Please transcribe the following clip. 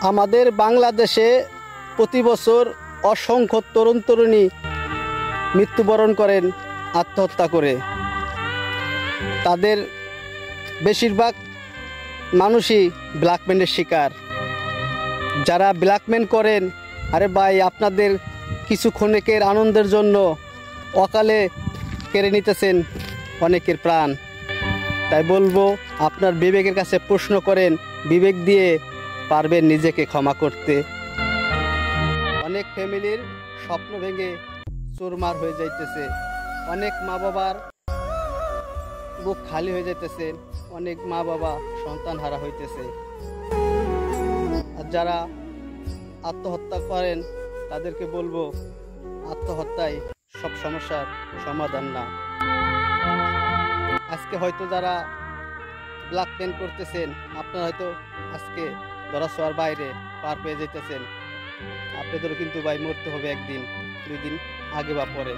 আমাদের বাংলাদেশে প্রতি বছর অসংখ্য তরুণ তরুণী মৃত্যুবরণ করেন আত্মহত্যা করে। তাদের বেশিরভাগ মানুষই ব্ল্যাকমেলের শিকার। যারা ব্ল্যাকমেল করেন, আরে ভাই আপনাদের কিছু ক্ষণিকের আনন্দের জন্য অকালে কেড়ে নিতেছেন অনেকের প্রাণ। তাই বলবো আপনার বিবেকের কাছে প্রশ্ন করেন, বিবেক দিয়ে পারবেন নিজেকে ক্ষমা করতে। অনেক ফ্যামিলির স্বপ্ন ভেঙে চুরমার হয়ে যাইতেছে, অনেক মা বাবার বুক খালি হয়ে যাইতেছে, অনেক মা বাবা সন্তান হারা হইতেছে। আর যারা আত্মহত্যা করেন তাদেরকে বলবো আত্মহত্যাই সব সমস্যার সমাধান না। আজকে হয়তো যারা ব্ল্যাকমেল করতেছেন, আপনারা হয়তো আজকে ধরাছোঁয়ার বাইরে পার পেয়ে যেতেছেন। আপনাদেরও কিন্তু ভাই মরতে হবে একদিন, 2 দিন আগে বা পরে।